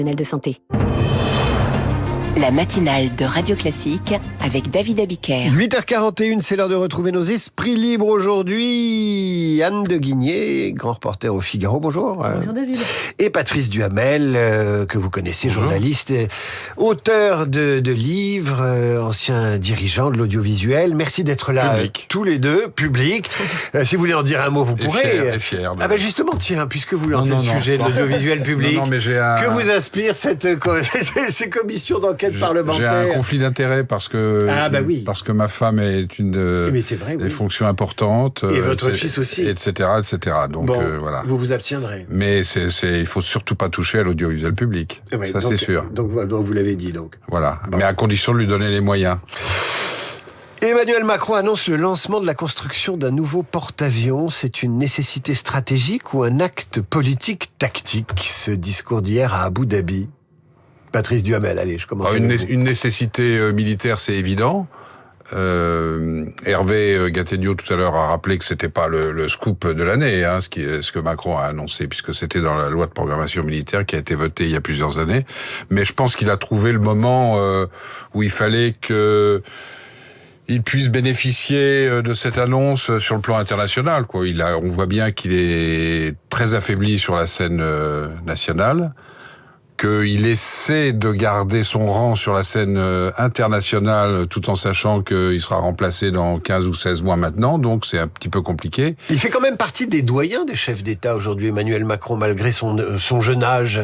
de santé. La matinale de Radio Classique avec David Abiker. 8h41, c'est l'heure de retrouver nos esprits libres aujourd'hui. Anne de Guigné, grand reporter au Figaro, bonjour. Bonjour David. Et Patrice Duhamel, que vous connaissez, bonjour. Journaliste, auteur de livres, ancien dirigeant de l'audiovisuel. Merci d'être là tous les deux, public. Si vous voulez en dire un mot, vous pourrez. Fier, ah ben justement, tiens, puisque vous lancez le sujet de l'audiovisuel public, mais que vous inspire ces commissions d'enquête parlementaire? J'ai un conflit d'intérêts parce que parce que ma femme est une des fonctions importantes et votre fils aussi, etc. Donc bon, voilà. Vous vous abstiendrez. Mais il faut surtout pas toucher à l'audiovisuel public. Oui, ça donc, c'est sûr. Donc vous l'avez dit donc. Voilà. Bon. Mais à condition de lui donner les moyens. Emmanuel Macron annonce le lancement de la construction d'un nouveau porte-avions. C'est une nécessité stratégique ou un acte politique tactique? Ce discours d'hier à Abu Dhabi. Patrice Duhamel, allez, je commence. Une nécessité militaire, c'est évident. Hervé Gattegno tout à l'heure a rappelé que c'était pas le scoop de l'année, ce que Macron a annoncé, puisque c'était dans la loi de programmation militaire qui a été votée il y a plusieurs années. Mais je pense qu'il a trouvé le moment où il fallait que il puisse bénéficier de cette annonce sur le plan international, quoi. On voit bien qu'il est très affaibli sur la scène nationale, qu'il essaie de garder son rang sur la scène internationale tout en sachant qu'il sera remplacé dans 15 ou 16 mois maintenant, donc c'est un petit peu compliqué. Il fait quand même partie des doyens des chefs d'État aujourd'hui, Emmanuel Macron, malgré son jeune âge,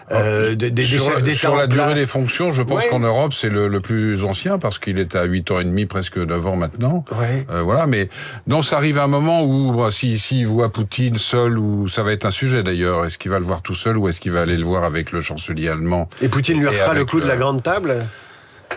des chefs d'État. Sur la durée des fonctions, je pense qu'en Europe, c'est le plus ancien, parce qu'il est à 8 ans et demi, presque 9 ans maintenant. Voilà, mais non, ça arrive à un moment où, s'il voit Poutine seul, ou ça va être un sujet d'ailleurs, est-ce qu'il va le voir tout seul, ou est-ce qu'il va aller le voir avec le chancelier allemand. Et Poutine lui refera le coup de la grande table?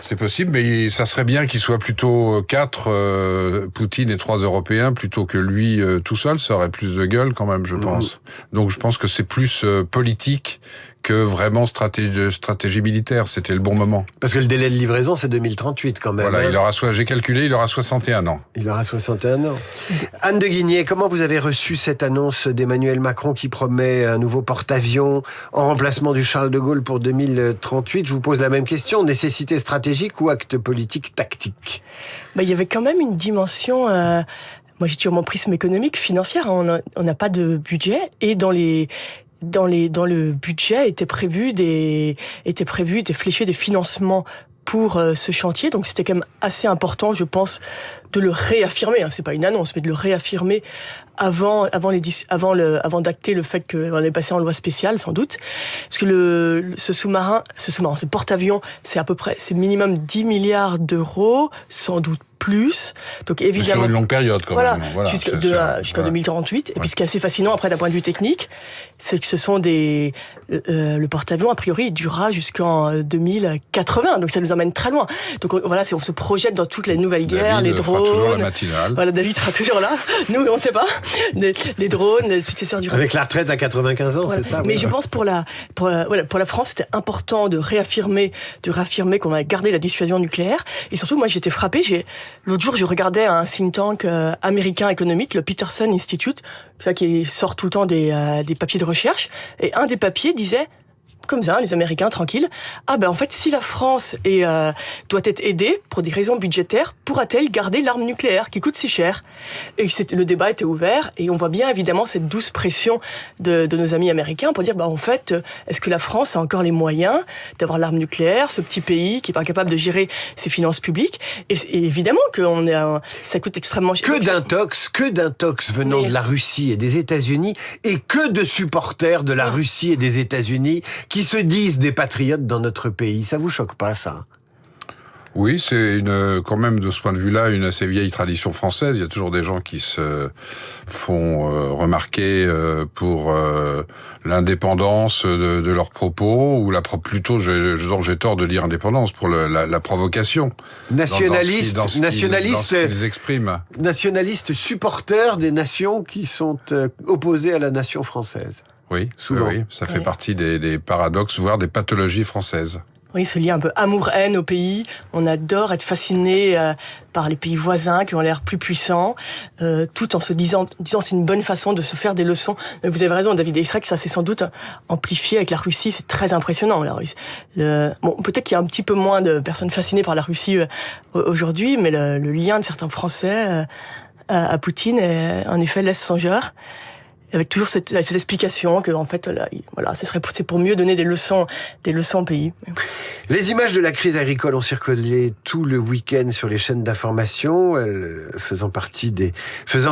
C'est possible, mais ça serait bien qu'il soit plutôt 4, Poutine et 3 Européens, plutôt que lui tout seul. Ça aurait plus de gueule quand même, je pense. Donc je pense que c'est plus politique que vraiment stratégie militaire. C'était le bon moment. Parce que le délai de livraison, c'est 2038 quand même. Voilà, j'ai calculé, il aura 61 ans. Il aura 61 ans. Anne de Guigné, comment vous avez reçu cette annonce d'Emmanuel Macron qui promet un nouveau porte-avions en remplacement du Charles de Gaulle pour 2038? Je vous pose la même question. Nécessité stratégique ou acte politique tactique? Il y avait quand même une dimension... Moi, j'ai toujours mon prisme économique, financière. On n'a pas de budget, et dans le budget étaient fléchés des financements pour ce chantier. Donc c'était quand même assez important, je pense, de le réaffirmer. C'est pas une annonce, mais de le réaffirmer avant d'acter le fait qu'on allait passer en loi spéciale, sans doute. Parce que ce porte-avions, c'est minimum 10 milliards d'euros, sans doute plus. Donc évidemment, sur une longue période quand même. Voilà, jusqu'en 2038. Et puis ce qui est assez fascinant après d'un point de vue technique, c'est que ce sont le porte-avions, a priori, il durera jusqu'en 2080. Donc ça nous emmène très loin. Donc voilà, on se projette dans toutes les nouvelles guerres, les drones. Toujours la matinale. Voilà, David sera toujours là. Nous, on ne sait pas. Les drones, les successeurs du... Avec la retraite à 95 ans, voilà. C'est ça. Mais je pense pour la France, c'était important de réaffirmer qu'on va garder la dissuasion nucléaire. Et surtout, moi, j'étais frappée. L'autre jour, je regardais un think tank américain économique, le Peterson Institute, qui sort tout le temps des papiers de recherche. Et un des papiers disait, comme ça, les Américains, tranquilles, en fait, si la France doit être aidée pour des raisons budgétaires, pourra-t-elle garder l'arme nucléaire qui coûte si cher? Et le débat était ouvert, et on voit bien évidemment cette douce pression de nos amis américains pour dire, en fait, est-ce que la France a encore les moyens d'avoir l'arme nucléaire, ce petit pays qui est pas capable de gérer ses finances publiques? Et évidemment que ça coûte extrêmement cher. Que d'intox venant de la Russie et des États-Unis, et que de supporters de la Russie et des États-Unis qui se disent des patriotes dans notre pays. Ça vous choque pas, ça? Oui, c'est quand même, de ce point de vue-là, une assez vieille tradition française. Il y a toujours des gens qui se font remarquer pour l'indépendance de leurs propos, ou plutôt, j'ai tort de dire indépendance, pour la provocation. Nationaliste, dans ce qu'ils expriment. Nationaliste supporter des nations qui sont opposées à la nation française. Oui, souvent. Oui, ça fait partie des paradoxes, voire des pathologies françaises. Oui, ce lien un peu amour-haine au pays. On adore être fasciné par les pays voisins qui ont l'air plus puissants, tout en se disant c'est une bonne façon de se faire des leçons. Mais vous avez raison, David. Et c'est vrai que ça s'est sans doute amplifié avec la Russie. C'est très impressionnant, la Russie. Bon, peut-être qu'il y a un petit peu moins de personnes fascinées par la Russie aujourd'hui, mais le lien de certains Français à Poutine, en effet, laisse songeur. Avec toujours cette explication que, en fait, là, voilà, c'est pour mieux donner des leçons au pays. Les images de la crise agricole ont circulé tout le week-end sur les chaînes d'information, faisant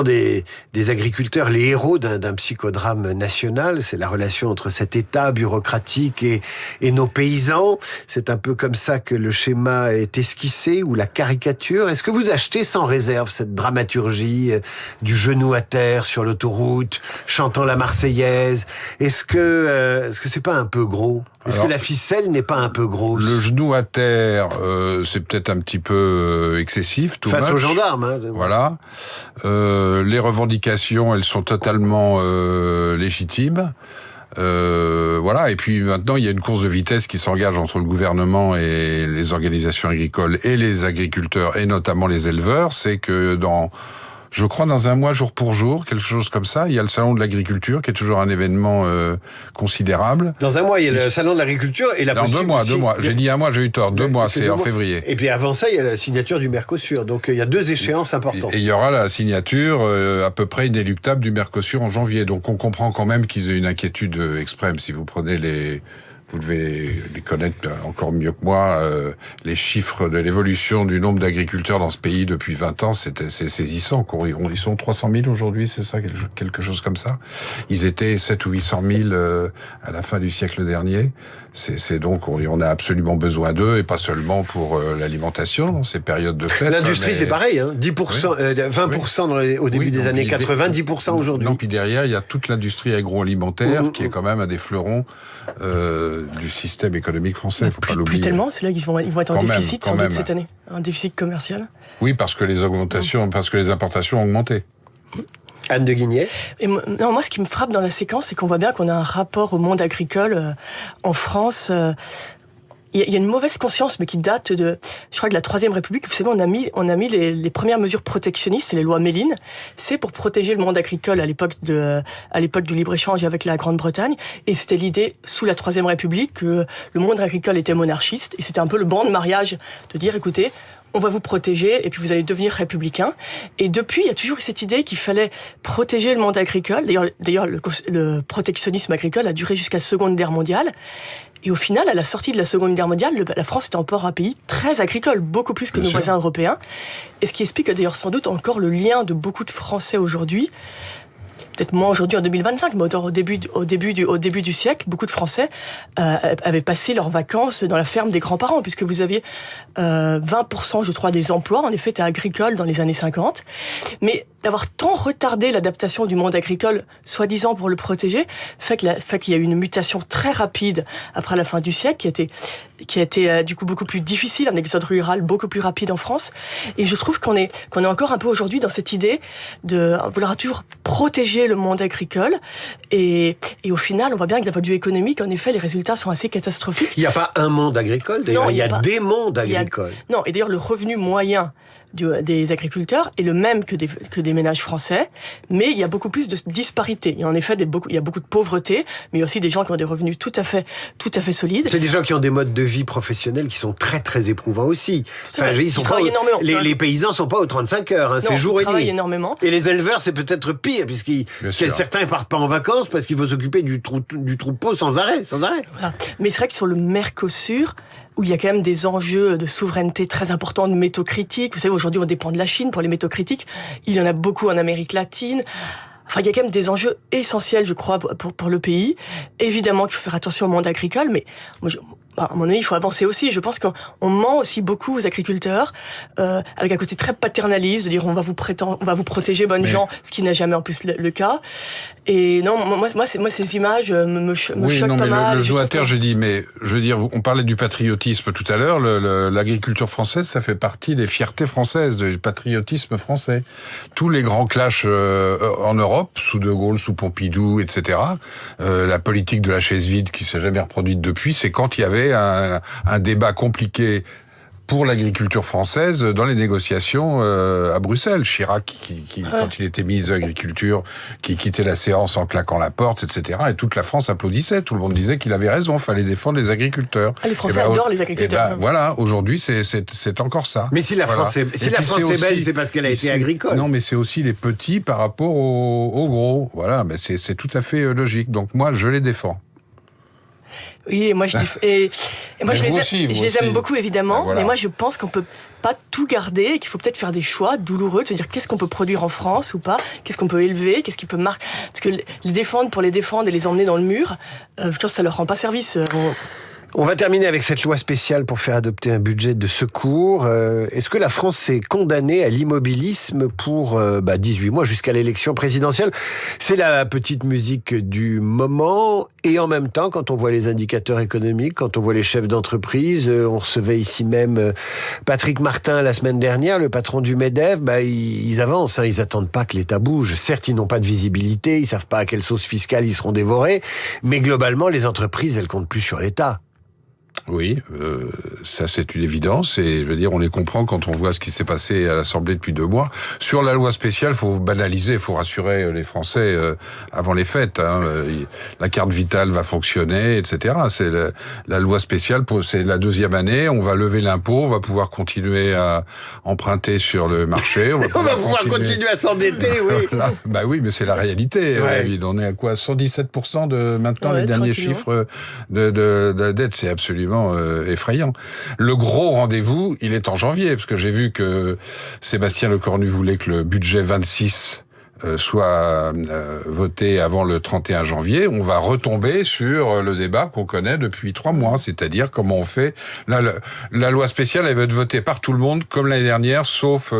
des agriculteurs les héros d'un psychodrame national. C'est la relation entre cet État bureaucratique et nos paysans. C'est un peu comme ça que le schéma est esquissé, ou la caricature. Est-ce que vous achetez sans réserve cette dramaturgie du genou à terre sur l'autoroute, chantant la Marseillaise? Est-ce que c'est pas un peu gros? Est-ce que la ficelle n'est pas un peu grosse? Le genou à terre, c'est peut-être un petit peu excessif. Face aux gendarmes. Hein. Voilà. Les revendications, elles sont totalement légitimes. Voilà. Et puis maintenant, il y a une course de vitesse qui s'engage entre le gouvernement et les organisations agricoles et les agriculteurs, et notamment les éleveurs. C'est que je crois dans un mois, jour pour jour, quelque chose comme ça, il y a le salon de l'agriculture qui est toujours un événement considérable. Dans un mois, il y a le salon de l'agriculture et la possibilité... Non, 2 mois. J'ai dit un mois, j'ai eu tort. 2 mois, c'est en février. Et puis avant ça, il y a la signature du Mercosur. Donc il y a 2 échéances importantes. Et il y aura la signature à peu près inéluctable du Mercosur en janvier. Donc on comprend quand même qu'ils aient une inquiétude extrême. Si vous prenez vous devez les connaître encore mieux que moi, les chiffres de l'évolution du nombre d'agriculteurs dans ce pays depuis 20 ans, c'est saisissant. Ils sont 300 000 aujourd'hui, c'est ça, quelque chose comme ça. Ils étaient 700 ou 800 000 à la fin du siècle dernier. C'est donc, on a absolument besoin d'eux, et pas seulement pour l'alimentation dans ces périodes de fête. L'industrie, c'est pareil, hein. 10%, 20% au début des années 80, 10% aujourd'hui. Non, puis derrière, il y a toute l'industrie agroalimentaire qui est quand même un des fleurons du système économique français. Il faut pas l'oublier. Plus tellement, c'est là qu'ils vont être en déficit sans doute cette année, un déficit commercial. Oui, parce que les importations ont augmenté. Anne de Guigné. Moi, ce qui me frappe dans la séquence, c'est qu'on voit bien qu'on a un rapport au monde agricole en France. Il y a une mauvaise conscience, mais qui date de, je crois, de la Troisième République. Vous savez, on a mis les premières mesures protectionnistes, c'est les lois Méline. C'est pour protéger le monde agricole à l'époque du libre-échange avec la Grande-Bretagne. Et c'était l'idée, sous la Troisième République, que le monde agricole était monarchiste. Et c'était un peu le banc de mariage de dire, écoutez, on va vous protéger et puis vous allez devenir républicain. Et depuis, il y a toujours eu cette idée qu'il fallait protéger le monde agricole. D'ailleurs, le protectionnisme agricole a duré jusqu'à la Seconde Guerre mondiale. Et au final, à la sortie de la Seconde Guerre mondiale, la France est encore un pays très agricole, beaucoup plus que nos voisins européens. Et ce qui explique d'ailleurs sans doute encore le lien de beaucoup de Français aujourd'hui. Peut-être moins aujourd'hui en 2025, mais au début du siècle, beaucoup de Français avaient passé leurs vacances dans la ferme des grands-parents, puisque vous aviez 20%, je crois, des emplois, en effet, étaient agricoles dans les années 50. Mais d'avoir tant retardé l'adaptation du monde agricole, soi-disant pour le protéger, fait qu'il y a eu une mutation très rapide après la fin du siècle, qui a été du coup beaucoup plus difficile, un exode rural beaucoup plus rapide en France. Et je trouve qu'on est encore un peu aujourd'hui dans cette idée de vouloir toujours protéger le monde agricole. Et au final, on voit bien que d'un point de vue économique, en effet, les résultats sont assez catastrophiques. Il n'y a pas un monde agricole, d'ailleurs, il y a des mondes agricoles. Non, et d'ailleurs, le revenu moyen des agriculteurs est le même que des ménages français, mais il y a beaucoup plus de disparités. Il y a en effet il y a beaucoup de pauvreté, mais il y a aussi des gens qui ont des revenus tout à fait solides. C'est des gens qui ont des modes de vie professionnels qui sont très très éprouvants aussi. Enfin, ils travaillent énormément. Les paysans sont pas aux 35 heures, hein, c'est jour et nuit. Ils travaillent énormément. Et les éleveurs, c'est peut-être pire, certains ne partent pas en vacances parce qu'il faut s'occuper du troupeau sans arrêt. Voilà. Mais c'est vrai que sur le Mercosur, où il y a quand même des enjeux de souveraineté très importants, de métaux critiques. Vous savez, aujourd'hui, on dépend de la Chine pour les métaux critiques. Il y en a beaucoup en Amérique latine. Enfin, il y a quand même des enjeux essentiels, je crois, pour le pays. Évidemment qu'il faut faire attention au monde agricole, mais à mon avis, il faut avancer aussi. Je pense qu'on ment aussi beaucoup aux agriculteurs, avec un côté très paternaliste, de dire on va vous protéger, bonnes gens, ce qui n'a jamais en plus le cas. Et non, moi ces images me choquent pas mal. Le genou à terre, j'ai dit, mais je veux dire, on parlait du patriotisme tout à l'heure. L'agriculture française, ça fait partie des fiertés françaises, du patriotisme français. Tous les grands clashs en Europe, sous De Gaulle, sous Pompidou, etc. La politique de la chaise vide qui s'est jamais reproduite depuis, c'est quand il y avait été un débat compliqué pour l'agriculture française dans les négociations à Bruxelles. Chirac, quand il était ministre de l'Agriculture, qui quittait la séance en claquant la porte, etc. Et toute la France applaudissait. Tout le monde disait qu'il avait raison, fallait défendre les agriculteurs. Les Français adorent les agriculteurs. Voilà, aujourd'hui, c'est encore ça. Mais si la France est belle, c'est parce qu'elle a été agricole. Non, mais c'est aussi les petits par rapport aux gros. Voilà, mais c'est tout à fait logique. Donc moi, je les défends. Oui, et moi je les aime beaucoup évidemment, voilà. Mais moi je pense qu'on peut pas tout garder et qu'il faut peut-être faire des choix douloureux, de se dire qu'est-ce qu'on peut produire en France ou pas, qu'est-ce qu'on peut élever, qu'est-ce qui peut marquer, parce que les défendre pour les défendre et les emmener dans le mur, je pense que ça leur rend pas service. On va terminer avec cette loi spéciale pour faire adopter un budget de secours. Est-ce que la France est condamnée à l'immobilisme pour 18 mois jusqu'à l'élection présidentielle ? C'est la petite musique du moment. Et en même temps, quand on voit les indicateurs économiques, quand on voit les chefs d'entreprise, on recevait ici même Patrick Martin la semaine dernière, le patron du MEDEF, ils avancent, ils attendent pas que l'État bouge. Certes, ils n'ont pas de visibilité, ils savent pas à quelle sauce fiscale ils seront dévorés, mais globalement, les entreprises, elles comptent plus sur l'État. Oui, ça c'est une évidence et je veux dire on les comprend quand on voit ce qui s'est passé à l'Assemblée depuis 2 mois. Sur la loi spéciale, faut banaliser, faut rassurer les Français avant les fêtes. La carte vitale va fonctionner, etc. C'est la loi spéciale, c'est la 2e année. On va lever l'impôt, on va pouvoir continuer à emprunter sur le marché. On va pouvoir continuer à s'endetter, oui. Voilà. Bah oui, mais c'est la réalité. Ouais. On est à quoi 117% de maintenant les derniers chiffres de dette, c'est absolument effrayant. Le gros rendez-vous, il est en janvier, parce que j'ai vu que Sébastien Lecornu voulait que le budget 26 soit voté avant le 31 janvier. On va retomber sur le débat qu'on connaît depuis 3 mois, c'est-à-dire comment on fait. Là, la loi spéciale, elle va être votée par tout le monde, comme l'année dernière, sauf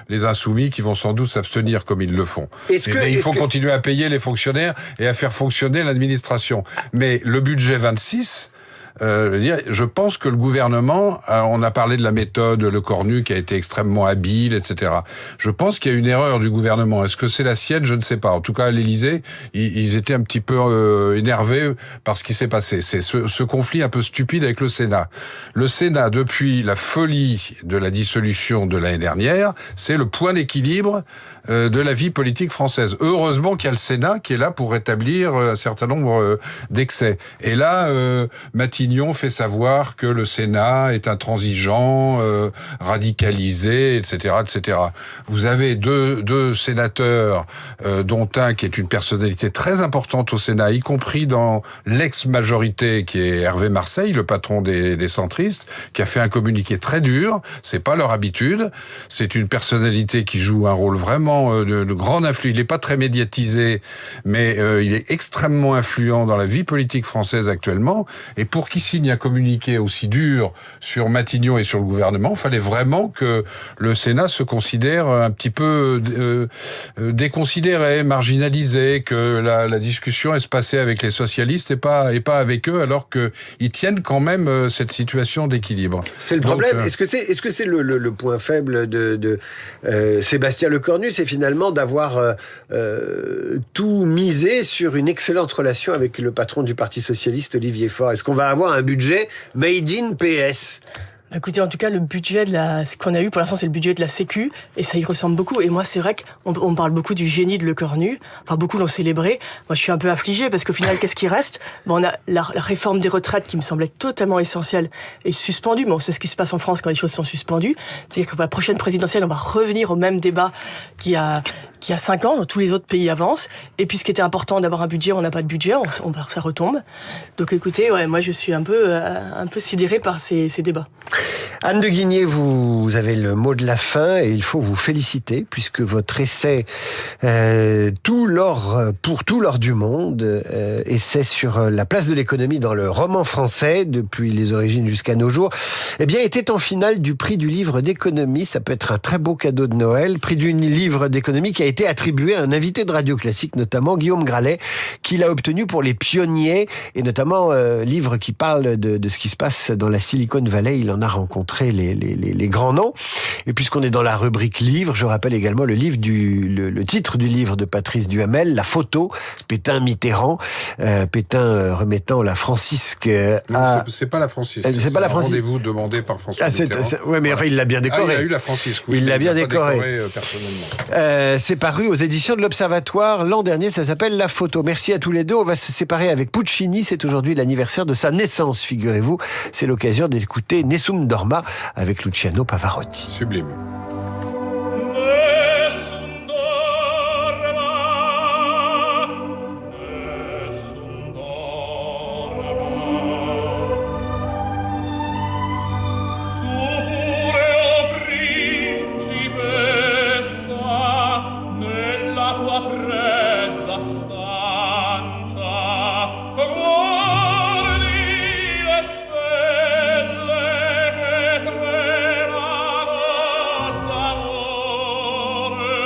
les insoumis qui vont sans doute s'abstenir comme ils le font. Il faut continuer à payer les fonctionnaires et à faire fonctionner l'administration. Mais le budget 26... je pense que le gouvernement, on a parlé de la méthode Lecornu qui a été extrêmement habile, etc. Je pense qu'il y a une erreur du gouvernement. Est-ce que c'est la sienne ? Je ne sais pas. En tout cas, à l'Élysée, ils étaient un petit peu énervés par ce qui s'est passé. C'est ce conflit un peu stupide avec le Sénat. Le Sénat, depuis la folie de la dissolution de l'année dernière, c'est le point d'équilibre de la vie politique française. Heureusement qu'il y a le Sénat qui est là pour rétablir un certain nombre d'excès. Et là, Matignon fait savoir que le Sénat est intransigeant, radicalisé, etc., etc. Vous avez deux sénateurs, dont un qui est une personnalité très importante au Sénat, y compris dans l'ex-majorité qui est Hervé Marseille, le patron des centristes, qui a fait un communiqué très dur. C'est pas leur habitude. C'est une personnalité qui joue un rôle vraiment de grande influence. Il n'est pas très médiatisé, mais il est extrêmement influent dans la vie politique française actuellement. Et pour qu'il signe un communiqué aussi dur sur Matignon et sur le gouvernement, il fallait vraiment que le Sénat se considère un petit peu déconsidéré, marginalisé, que la discussion est se passer avec les socialistes et pas avec eux, alors qu'ils tiennent quand même cette situation d'équilibre. C'est le problème. Est-ce que c'est le point faible de Sébastien Lecornu, c'est finalement d'avoir tout misé sur une excellente relation avec le patron du Parti socialiste, Olivier Faure. Est-ce qu'on va avoir un budget made in PS ? Écoutez, en tout cas, le budget ce qu'on a eu pour l'instant, c'est le budget de la Sécu, et ça y ressemble beaucoup. Et moi, c'est vrai qu'on parle beaucoup du génie de Lecornu. Enfin, beaucoup l'ont célébré. Moi, je suis un peu affligée parce qu'au final, qu'est-ce qui reste ? On a la réforme des retraites qui me semblait totalement essentielle et suspendue. Bon, c'est ce qui se passe en France quand les choses sont suspendues. C'est-à-dire que pour la prochaine présidentielle, on va revenir au même débat qu'il y a 5 ans, dans tous les autres pays avancent. Et puis, ce qui était important d'avoir un budget, on n'a pas de budget, ça retombe. Donc, écoutez, moi, je suis un peu sidérée par ces débats. Anne de Guigné, vous avez le mot de la fin et il faut vous féliciter puisque votre essai pour tout l'or du monde, essai sur la place de l'économie dans le roman français depuis les origines jusqu'à nos jours, était en finale du prix du livre d'économie. Ça peut être un très beau cadeau de Noël. Prix du livre d'économie qui a été attribué à un invité de Radio Classique, notamment Guillaume Gralet, qui l'a obtenu pour Les Pionniers et notamment livre qui parle de ce qui se passe dans la Silicon Valley. Il en a a rencontré les grands noms. Et puisqu'on est dans la rubrique livre, je rappelle également le titre du livre de Patrice Duhamel, La photo, Pétain-Mitterrand. Pétain remettant la Francisque à... C'est pas la Francisque. C'est pas la Francisque. Rendez-vous demandé par François Mitterrand. Ouais, mais enfin, il l'a bien décoré. Il a eu la Francisque. Oui, il l'a bien décoré. Personnellement. C'est paru aux éditions de l'Observatoire l'an dernier. Ça s'appelle La photo. Merci à tous les deux. On va se séparer avec Puccini. C'est aujourd'hui l'anniversaire de sa naissance, figurez-vous. C'est l'occasion d'écouter Nessun Dorma avec Luciano Pavarotti. Sublime.